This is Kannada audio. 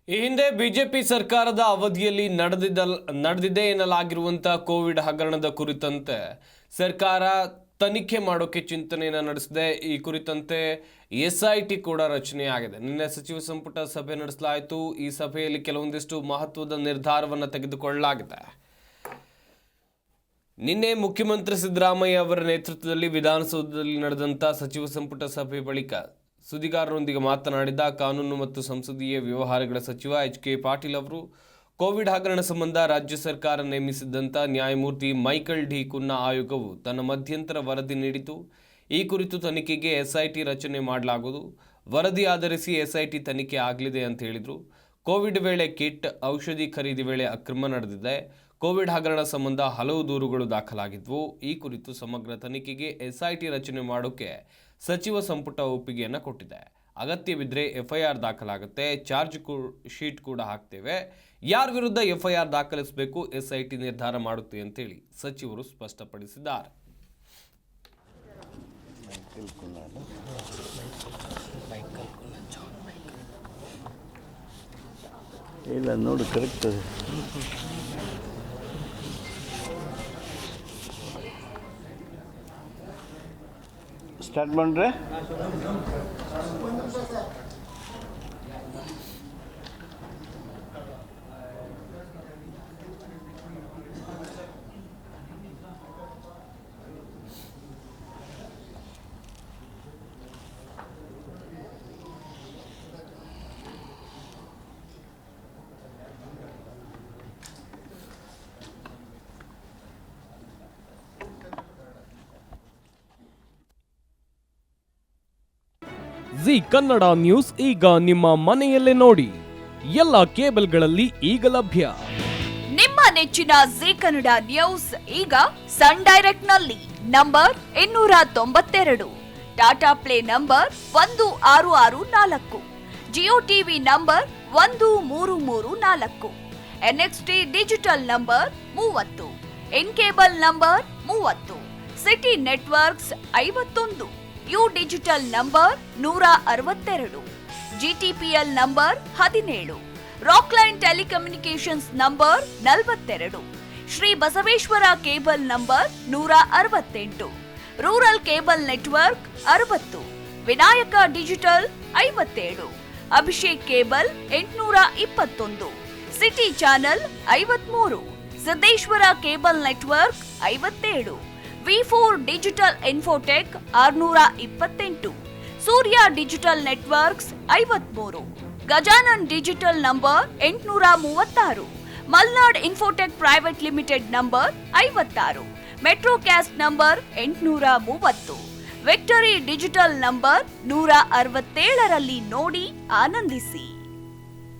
ಈ ಹಿಂದೆ ಬಿಜೆಪಿ ಸರ್ಕಾರದ ಅವಧಿಯಲ್ಲಿ ನಡೆದಿದೆ ಎನ್ನಲಾಗಿರುವಂತಹ ಕೋವಿಡ್ ಹಗರಣದ ಕುರಿತಂತೆ ಸರ್ಕಾರ ತನಿಖೆ ಮಾಡೋಕೆ ಚಿಂತನೆಯನ್ನು ನಡೆಸಿದೆ. ಈ ಕುರಿತಂತೆ ಎಸ್ಐಟಿ ಕೂಡ ರಚನೆಯಾಗಿದೆ. ನಿನ್ನೆ ಸಚಿವ ಸಂಪುಟ ಸಭೆ ನಡೆಸಲಾಯಿತು. ಈ ಸಭೆಯಲ್ಲಿ ಕೆಲವೊಂದಿಷ್ಟು ಮಹತ್ವದ ನಿರ್ಧಾರವನ್ನು ತೆಗೆದುಕೊಳ್ಳಲಾಗಿದೆ. ನಿನ್ನೆ ಮುಖ್ಯಮಂತ್ರಿ ಸಿದ್ದರಾಮಯ್ಯ ಅವರ ನೇತೃತ್ವದಲ್ಲಿ ವಿಧಾನಸೌಧದಲ್ಲಿ ನಡೆದಂಥ ಸಚಿವ ಸಂಪುಟ ಸಭೆ ಬಳಿಕ ಸುದ್ದಿಗಾರರೊಂದಿಗೆ ಮಾತನಾಡಿದ ಕಾನೂನು ಮತ್ತು ಸಂಸದೀಯ ವ್ಯವಹಾರಗಳ ಸಚಿವ ಎಚ್.ಕೆ. ಪಾಟೀಲ್ ಅವರು ಕೋವಿಡ್ ಹಗರಣ ಸಂಬಂಧ ರಾಜ್ಯ ಸರ್ಕಾರ ನೇಮಿಸಿದ್ದಂಥ ನ್ಯಾಯಮೂರ್ತಿ ಮೈಕಲ್ ಡಿ ಕುನ್ನಾ ಆಯೋಗವು ತನ್ನ ಮಧ್ಯಂತರ ವರದಿ ನೀಡಿತು. ಈ ಕುರಿತು ತನಿಖೆಗೆ ಎಸ್ಐಟಿ ರಚನೆ ಮಾಡಲಾಗುವುದು. ವರದಿ ಆಧರಿಸಿ ಎಸ್ಐಟಿ ತನಿಖೆ ಆಗಲಿದೆ ಅಂತ ಹೇಳಿದರು. ಕೋವಿಡ್ ವೇಳೆ ಕಿಟ್, ಔಷಧಿ ಖರೀದಿ ವೇಳೆ ಅಕ್ರಮ ನಡೆದಿದೆ. ಕೋವಿಡ್ ಹಗರಣ ಸಂಬಂಧ ಹಲವು ದೂರುಗಳು ದಾಖಲಾಗಿದ್ವು. ಈ ಕುರಿತು ಸಮಗ್ರ ತನಿಖೆಗೆ ಎಸ್ಐಟಿ ರಚನೆ ಮಾಡೋಕೆ ಸಚಿವ ಸಂಪುಟ ಒಪ್ಪಿಗೆಯನ್ನು ಕೊಟ್ಟಿದೆ. ಅಗತ್ಯವಿದ್ದರೆ ಎಫ್ಐಆರ್ ದಾಖಲಾಗುತ್ತೆ, ಚಾರ್ಜ್ ಶೀಟ್ ಕೂಡ ಹಾಕ್ತೇವೆ. ಯಾರ ವಿರುದ್ಧ ಎಫ್ಐಆರ್ ದಾಖಲಿಸಬೇಕು ಎಸ್ಐಟಿ ನಿರ್ಧಾರ ಮಾಡುತ್ತೆ ಅಂತೇಳಿ ಸಚಿವರು ಸ್ಪಷ್ಟಪಡಿಸಿದ್ದಾರೆ. ಇಲ್ಲ ನೋಡು ಕರೆಕ್ಟ್ ಸ್ಟಾರ್ಟ್ ಮಾಡ್ರೆ. ಜಿ ಕನ್ನಡ ನ್ಯೂಸ್ ಈಗ ನಿಮ್ಮ ಮನೆಯಲ್ಲೇ ನೋಡಿ. ಎಲ್ಲ ಕೇಬಲ್ಗಳಲ್ಲಿ ಈಗ ಲಭ್ಯ. ನಿಮ್ಮ ನೆಚ್ಚಿನ ಜಿ ಕನ್ನಡ ನ್ಯೂಸ್ ಈಗ ಸನ್ ಡೈರೆಕ್ಟ್ ನಲ್ಲಿ number 292, Tata play number 1664, Jio TV number 1334, NXT digital number 30, in cable number 30, city networks 51, U digital number 162, GTPL number 17, Rockline telecommunications number 42, Shri Basaveshwara cable number 168, rural cable network 60, Vinayaka digital 57, Abhishek cable 821, city channel 53, Siddeshwara cable network 57, V4 digital Infotech 628, Surya digital networks 53, Gajanan digital number 836, Malnad Infotech private limited number 56, Metrocast number 830, Victory digital number 167ರಲ್ಲಿ ನೋಡಿ ಆನಂದಿಸಿ.